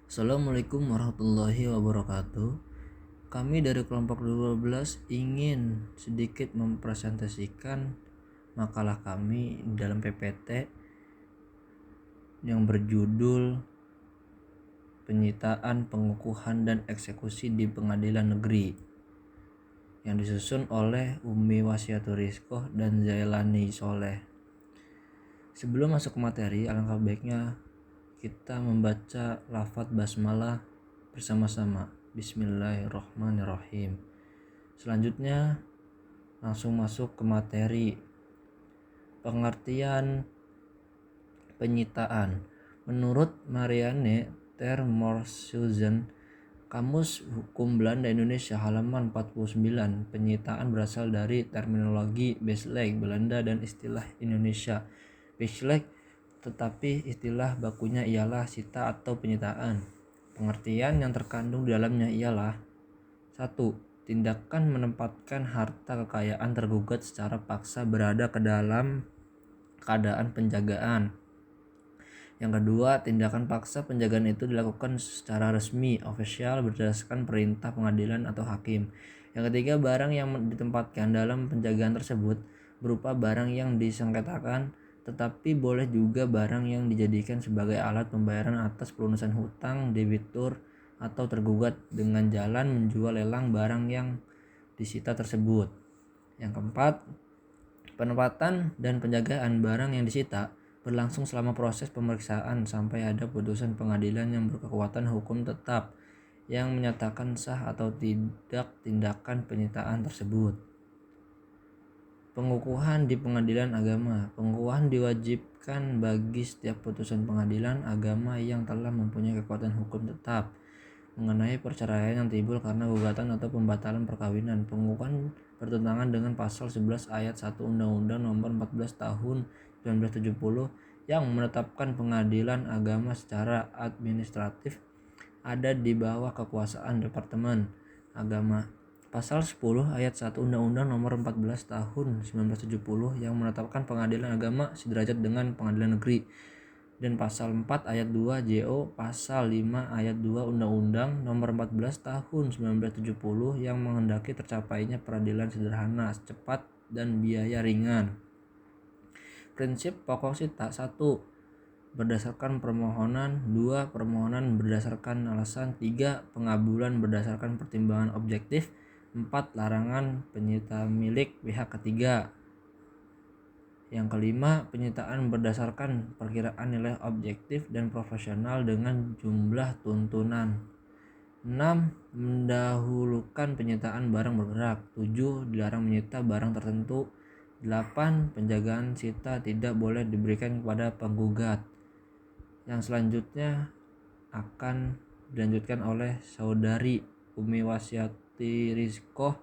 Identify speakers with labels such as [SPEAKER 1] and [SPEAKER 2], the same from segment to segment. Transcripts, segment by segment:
[SPEAKER 1] Assalamualaikum warahmatullahi wabarakatuh. Kami dari kelompok 12 ingin sedikit mempresentasikan makalah kami dalam PPT yang berjudul Penyitaan, Pengukuhan, dan Eksekusi di Pengadilan Negeri yang disusun oleh Umi Wasiatul Rizqoh dan Zailani Soleh. Sebelum masuk ke materi, alangkah baiknya kita membaca lafadz basmalah bersama-sama. Bismillahirrahmanirrahim. Selanjutnya langsung masuk ke materi. Pengertian penyitaan. Menurut Marianne Termorshuizen, Kamus Hukum Belanda Indonesia halaman 49, penyitaan berasal dari terminologi beslag Belanda dan istilah Indonesia beslag, tetapi istilah bakunya ialah sita atau penyitaan. Pengertian yang terkandung di dalamnya ialah 1. Tindakan menempatkan harta kekayaan tergugat secara paksa berada ke dalam keadaan penjagaan. Yang kedua, tindakan paksa penjagaan itu dilakukan secara resmi, ofisial, berdasarkan perintah pengadilan atau hakim. Yang ketiga, barang yang ditempatkan dalam penjagaan tersebut berupa barang yang disengketakan, tetapi boleh juga barang yang dijadikan sebagai alat pembayaran atas pelunasan hutang debitur atau tergugat dengan jalan menjual lelang barang yang disita tersebut. Yang keempat, penempatan dan penjagaan barang yang disita berlangsung selama proses pemeriksaan sampai ada putusan pengadilan yang berkekuatan hukum tetap yang menyatakan sah atau tidak tindakan penyitaan tersebut. Pengukuhan di pengadilan agama. Pengukuhan diwajibkan bagi setiap putusan pengadilan agama yang telah mempunyai kekuatan hukum tetap mengenai perceraian yang timbul karena gugatan atau pembatalan perkawinan. Pengukuhan bertentangan dengan pasal 11 ayat 1 Undang-Undang Nomor 14 Tahun 1970 yang menetapkan pengadilan agama secara administratif ada di bawah kekuasaan Departemen Agama. Pasal 10 ayat 1 Undang-Undang Nomor 14 Tahun 1970 yang menetapkan pengadilan agama sederajat dengan pengadilan negeri, dan pasal 4 ayat 2 JO pasal 5 ayat 2 Undang-Undang Nomor 14 Tahun 1970 yang menghendaki tercapainya peradilan sederhana, cepat, dan biaya ringan. Prinsip pokok sita. 1. Berdasarkan permohonan. 2. Permohonan berdasarkan alasan. 3. Pengabulan berdasarkan pertimbangan objektif. 4. Larangan penyita milik pihak ketiga. Yang kelima, penyitaan berdasarkan perkiraan nilai objektif dan profesional dengan jumlah tuntunan. 6. Mendahulukan penyitaan barang bergerak. 7. Dilarang menyita barang tertentu. 8. Penjagaan sita tidak boleh diberikan kepada penggugat. Yang selanjutnya akan dilanjutkan oleh Saudari Umi Wasiati Rizqoh.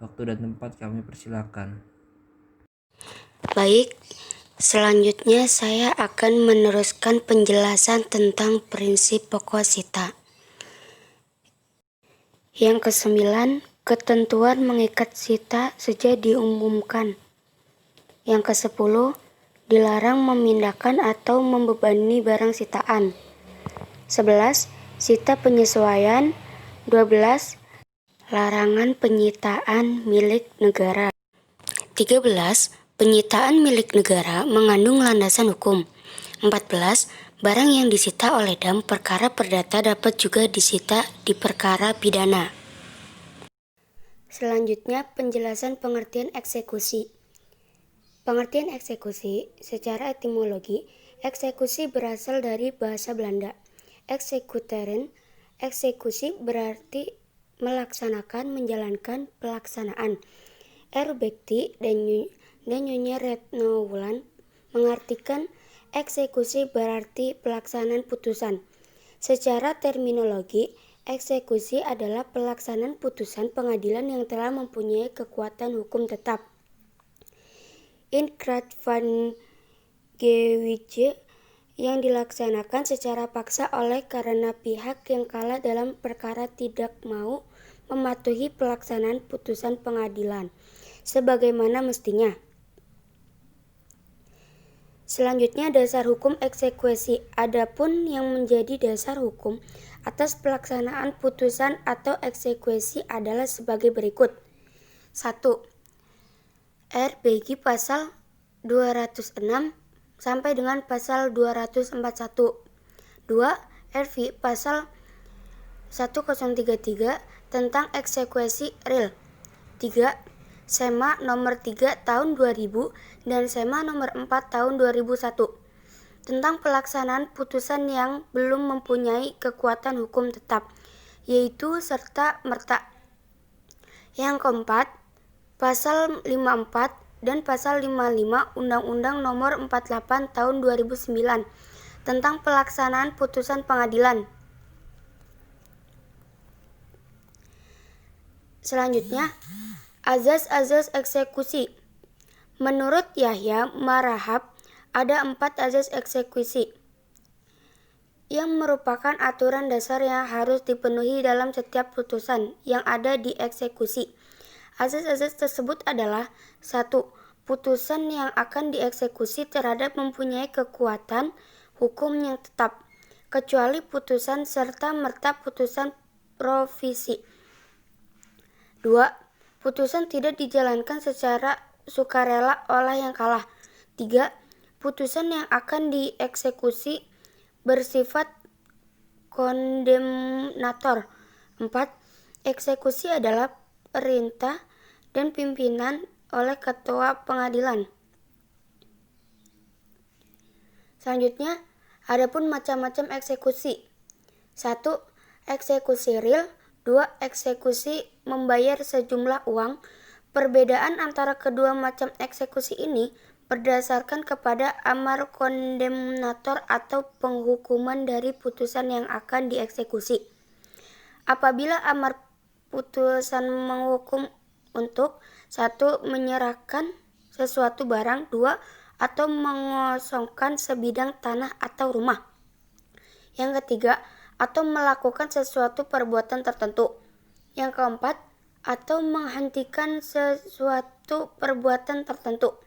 [SPEAKER 1] Waktu dan tempat kami persilakan.
[SPEAKER 2] Baik, selanjutnya saya akan meneruskan penjelasan tentang prinsip pokok sita. Yang ke-9, ketentuan mengikat sita sejak diumumkan. Yang ke-10, dilarang memindahkan atau membebani barang sitaan. 11. Sita penyesuaian. 12. Larangan penyitaan milik negara. 13. Penyitaan milik negara mengandung landasan hukum. 14. Barang yang disita oleh dalam perkara perdata dapat juga disita di perkara pidana. Selanjutnya penjelasan pengertian eksekusi. Pengertian eksekusi secara etimologi, eksekusi berasal dari bahasa Belanda. Executeren, eksekusi berarti melaksanakan, menjalankan, pelaksanaan. Bekti dan Nyonya Retno Wulan mengartikan eksekusi berarti pelaksanaan putusan. Secara terminologi, eksekusi adalah pelaksanaan putusan pengadilan yang telah mempunyai kekuatan hukum tetap. Inkracht van Gewidje yang dilaksanakan secara paksa oleh karena pihak yang kalah dalam perkara tidak mau mematuhi pelaksanaan putusan pengadilan sebagaimana mestinya. Selanjutnya, dasar hukum eksekusi. Adapun yang menjadi dasar hukum atas pelaksanaan putusan atau eksekusi adalah sebagai berikut. 1. RBG pasal 206 sampai dengan pasal 241. 2. RV pasal 1033 tentang eksekusi real. 3. SEMA nomor 3 tahun 2000 dan SEMA nomor 4 tahun 2001 tentang pelaksanaan putusan yang belum mempunyai kekuatan hukum tetap, yaitu serta-merta. Yang keempat, pasal 54 dan pasal 55 Undang-Undang nomor 48 tahun 2009 tentang pelaksanaan putusan pengadilan. Selanjutnya, azas-azas eksekusi. Menurut Yahya Marahab, ada 4 azas eksekusi yang merupakan aturan dasar yang harus dipenuhi dalam setiap putusan yang ada di eksekusi. Azas-azas tersebut adalah: 1. Putusan yang akan dieksekusi terhadap mempunyai kekuatan hukum yang tetap, kecuali putusan serta-merta putusan provisi. 2. Putusan tidak dijalankan secara sukarela oleh yang kalah. 3. Putusan yang akan dieksekusi bersifat kondemnator. 4. Eksekusi adalah perintah dan pimpinan oleh ketua pengadilan. Selanjutnya, adapun macam-macam eksekusi. 1. Eksekusi real. 2. Eksekusi membayar sejumlah uang. Perbedaan antara kedua macam eksekusi ini berdasarkan kepada amar kondemnator atau penghukuman dari putusan yang akan dieksekusi. Apabila amar putusan menghukum untuk 1. Menyerahkan sesuatu barang, 2. Atau mengosongkan sebidang tanah atau rumah. Yang ketiga, atau melakukan sesuatu perbuatan tertentu. Yang keempat, atau menghentikan sesuatu perbuatan tertentu.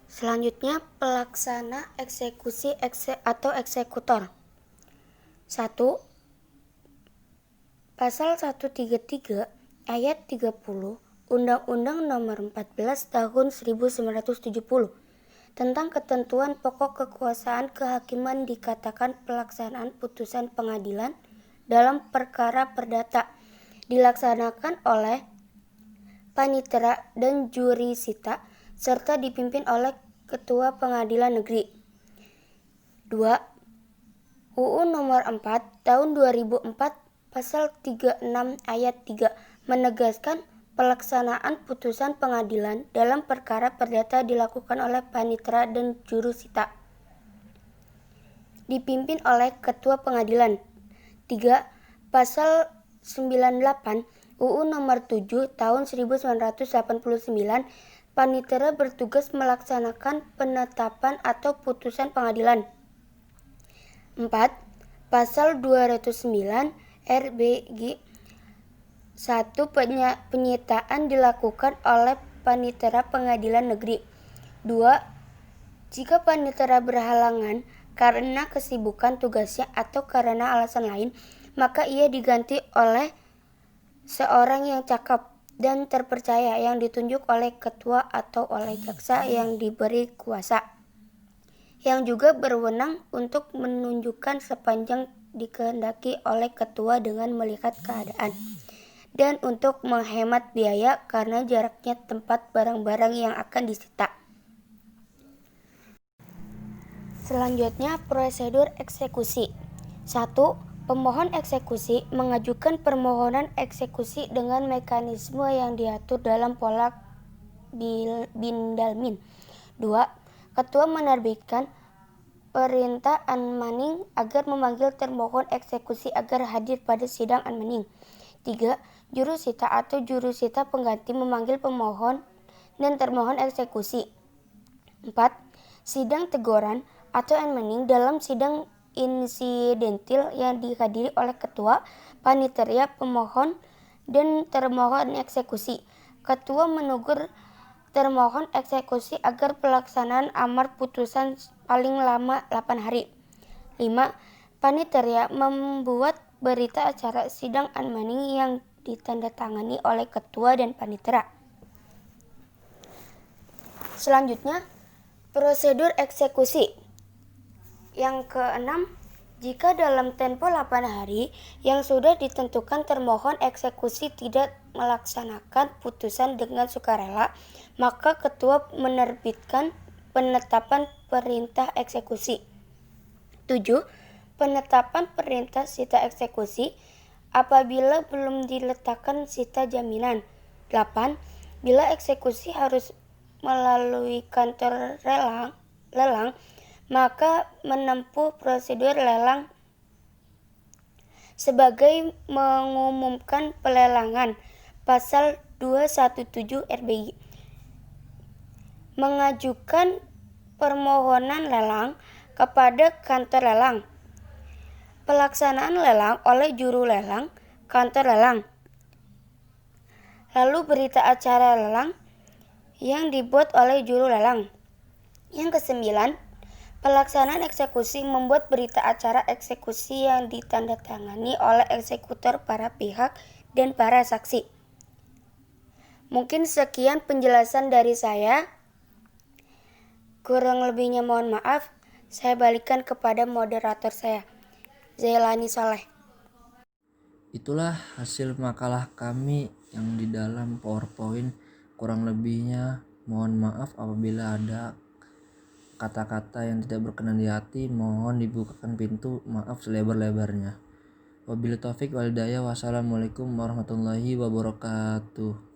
[SPEAKER 2] Selanjutnya, pelaksana eksekusi atau eksekutor. 1. Pasal 133 ayat 30 Undang-Undang nomor 14 tahun 1970 tentang ketentuan pokok kekuasaan kehakiman dikatakan pelaksanaan putusan pengadilan dalam perkara perdata dilaksanakan oleh panitera dan juri sita serta dipimpin oleh ketua pengadilan negeri. 2. UU nomor 4 tahun 2004 pasal 36 ayat 3 menegaskan pelaksanaan putusan pengadilan dalam perkara perdata dilakukan oleh panitera dan juru sita, dipimpin oleh ketua pengadilan. 3. Pasal 98 UU nomor 7 tahun 1989 panitera bertugas melaksanakan penetapan atau putusan pengadilan. 4. Pasal 209 RBG 1. Penyitaan dilakukan oleh panitera pengadilan negeri. 2. Jika panitera berhalangan karena kesibukan tugasnya atau karena alasan lain, maka ia diganti oleh seorang yang cakap dan terpercaya yang ditunjuk oleh ketua atau oleh jaksa yang diberi kuasa, yang juga berwenang untuk menunjukkan sepanjang dikehendaki oleh ketua dengan melihat keadaan, dan untuk menghemat biaya karena jaraknya tempat barang-barang yang akan disita. Selanjutnya, prosedur eksekusi. 1. Pemohon eksekusi mengajukan permohonan eksekusi dengan mekanisme yang diatur dalam pola Bindalmin. 2. Ketua menerbitkan perintah anmaning agar memanggil termohon eksekusi agar hadir pada sidang anmaning. 3. Juru sita atau juru sita pengganti memanggil pemohon dan termohon eksekusi. 4. Sidang teguran atau anmaning dalam sidang insidentil yang dihadiri oleh ketua, panitia, pemohon, dan termohon eksekusi. Ketua menegur termohon eksekusi agar pelaksanaan amar putusan paling lama 8 hari. 5. Panitia membuat berita acara sidang unbinding yang ditandatangani oleh ketua dan panitia. Selanjutnya, prosedur eksekusi. Yang keenam, jika dalam tempo 8 hari yang sudah ditentukan termohon eksekusi tidak melaksanakan putusan dengan sukarela, maka ketua menerbitkan penetapan perintah eksekusi. 7. Penetapan perintah sita eksekusi apabila belum diletakkan sita jaminan. 8. Bila eksekusi harus melalui kantor lelang, maka menempuh prosedur lelang sebagai mengumumkan pelelangan. Pasal 217 RBI. Mengajukan permohonan lelang kepada kantor lelang. Pelaksanaan lelang oleh juru lelang, kantor lelang. Lalu berita acara lelang yang dibuat oleh juru lelang. Yang kesembilan, pelaksanaan eksekusi membuat berita acara eksekusi yang ditandatangani oleh eksekutor, para pihak, dan para saksi. Mungkin sekian penjelasan dari saya. Kurang lebihnya mohon maaf. Saya balikan kepada moderator saya, Zailani Soleh.
[SPEAKER 1] Itulah hasil makalah kami yang di dalam PowerPoint. Kurang lebihnya mohon maaf apabila ada kata-kata yang tidak berkenan di hati. Mohon dibukakan pintu maaf selebar-lebarnya. Wabillahi taufik wal hidayah. Wassalamualaikum warahmatullahi wabarakatuh.